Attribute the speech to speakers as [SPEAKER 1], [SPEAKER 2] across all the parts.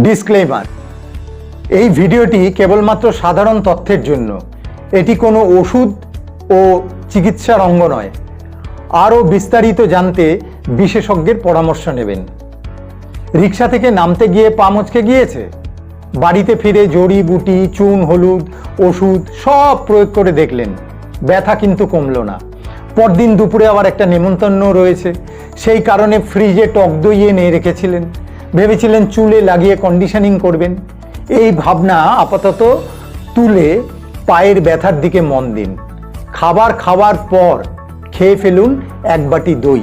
[SPEAKER 1] Disclaimer, এই ভিডিওটি কেবলমাত্র সাধারণ তথ্যের জন্য। এটি কোনো ওষুধ ও চিকিৎসার অঙ্গ নয়। আরও বিস্তারিত জানতে বিশেষজ্ঞের পরামর্শ নেবেন। রিক্সা থেকে নামতে গিয়ে পা মচকে গিয়েছে? বাড়িতে ফিরে জড়িবুটি, চুন, হলুদ, ওষুধ সব প্রয়োগ করে দেখলেন, ব্যথা কিন্তু কমলো না। পরদিন দুপুরে আবার একটা নেমন্তন্ন রয়েছে, সেই কারণে ফ্রিজে টক দই এনে রেখেছিলেন। ভেবেছিলেন চুলে লাগিয়ে কন্ডিশনিং করবেন। এই ভাবনা আপাতত তুলে পায়ের ব্যথার দিকে মন দিন। খাবার খাওয়ার পর খেয়ে ফেলুন এক বাটি দই,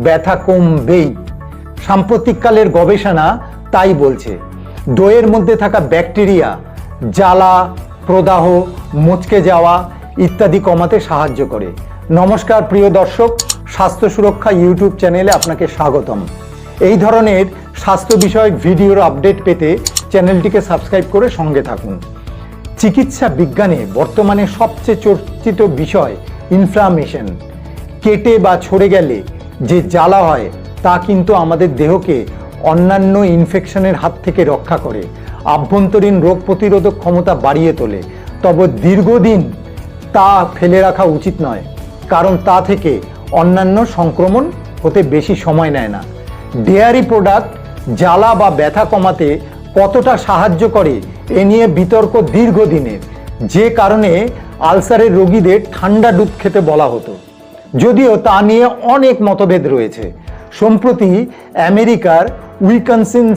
[SPEAKER 1] ব্যথা কমবেই। সাম্প্রতিককালের গবেষণা তাই বলছে। দইয়ের মধ্যে থাকা ব্যাকটেরিয়া জ্বালা, প্রদাহ, মচকে যাওয়া ইত্যাদি কমাতে সাহায্য করে। নমস্কার প্রিয় দর্শক, স্বাস্থ্য সুরক্ষা ইউটিউব চ্যানেলে আপনাকে স্বাগতম। এই ধরনের স্বাস্থ্য বিষয়ক ভিডিওর আপডেট পেতে চ্যানেলটিকে সাবস্ক্রাইব করে সঙ্গে থাকুন। চিকিৎসা বিজ্ঞানে বর্তমানে সবচেয়ে চর্চিত বিষয় ইনফ্লামেশন। কেটে বা ছড়ে গেলে যে জ্বালা হয় তা কিন্তু আমাদের দেহকে অন্যান্য ইনফেকশনের হাত থেকে রক্ষা করে, আভ্যন্তরীণ রোগ প্রতিরোধক ক্ষমতা বাড়িয়ে তোলে। তবে দীর্ঘদিন তা ফেলে রাখা উচিত নয়, কারণ তা থেকে অন্যান্য সংক্রমণ হতে বেশি সময় নেয় না। ডেয়ারি প্রোডাক্ট জ্বালা বা ব্যথা কমাতে কতটা সাহায্য করে এ নিয়ে বিতর্ক দীর্ঘদিনের, যে কারণে আলসারের রোগীদের ঠান্ডা ডুব খেতে বলা হতো। যদিও তা নিয়ে অনেক মতভেদ রয়েছে। সম্প্রতি আমেরিকার উইসকনসিন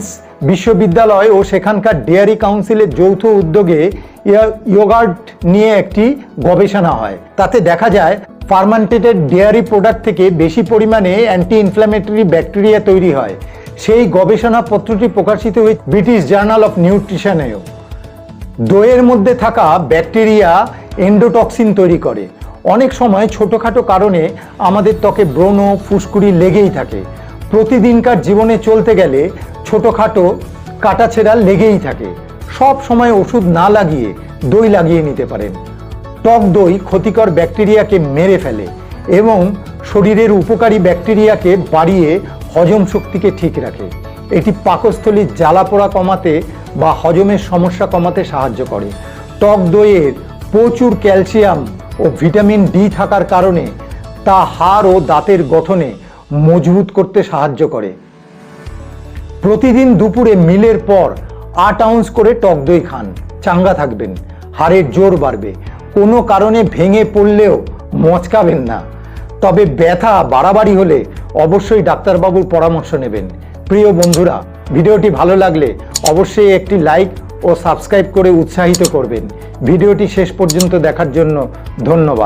[SPEAKER 1] বিশ্ববিদ্যালয় ও সেখানকার ডেয়ারি কাউন্সিলের যৌথ উদ্যোগে ইয়োগার্ট নিয়ে একটি গবেষণা হয়। তাতে দেখা যায় ফার্মেন্টেড ডেয়ারি প্রোডাক্ট থেকে বেশি পরিমাণে অ্যান্টি ইনফ্ল্যামেটরি ব্যাকটেরিয়া তৈরি হয়। সেই গবেষণাপত্রটি প্রকাশিত হয়ে ব্রিটিশ জার্নাল অফ নিউট্রিশনেও। দইয়ের মধ্যে থাকা ব্যাকটেরিয়া এন্ডোটক্সিন তৈরি করে। অনেক সময় ছোটোখাটো কারণে আমাদের ত্বকে ব্রণ, ফুসকুড়ি লেগেই থাকে। প্রতিদিনকার জীবনে চলতে গেলে ছোটোখাটো কাটাছেঁড়া লেগেই থাকে। সব সময় ওষুধ না লাগিয়ে দই লাগিয়ে নিতে পারেন। টক দই ক্ষতিকর ব্যাকটেরিয়াকে মেরে ফেলে এবং শরীরের উপকারী ব্যাকটেরিয়াকে বাড়িয়ে হজম শক্তিকে ঠিক রাখে। এটি পাকস্থলীর জ্বালা পোড়া কমাতে বা হজমের সমস্যা কমাতে সাহায্য করে। টক দইয়ের প্রচুর ক্যালসিয়াম ও ভিটামিন ডি থাকার কারণে তা হাড় ও দাঁতের গঠনে মজবুত করতে সাহায্য করে। প্রতিদিন দুপুরে মিলের পর 8 আউন্স করে টক দই খান, চাঙ্গা থাকবেন, হাড়ের জোর বাড়বে। কোনো কারণে ভেঙে পড়লেও মচকাবেন না। তবে ব্যথা বাড়াবাড়ি হলে অবশ্যই ডাক্তারবাবুর পরামর্শ নেবেন। প্রিয় বন্ধুরা, ভিডিওটি ভালো লাগলে অবশ্যই একটি লাইক ও সাবস্ক্রাইব করে উৎসাহিত করবেন। ভিডিওটি শেষ পর্যন্ত দেখার জন্য ধন্যবাদ।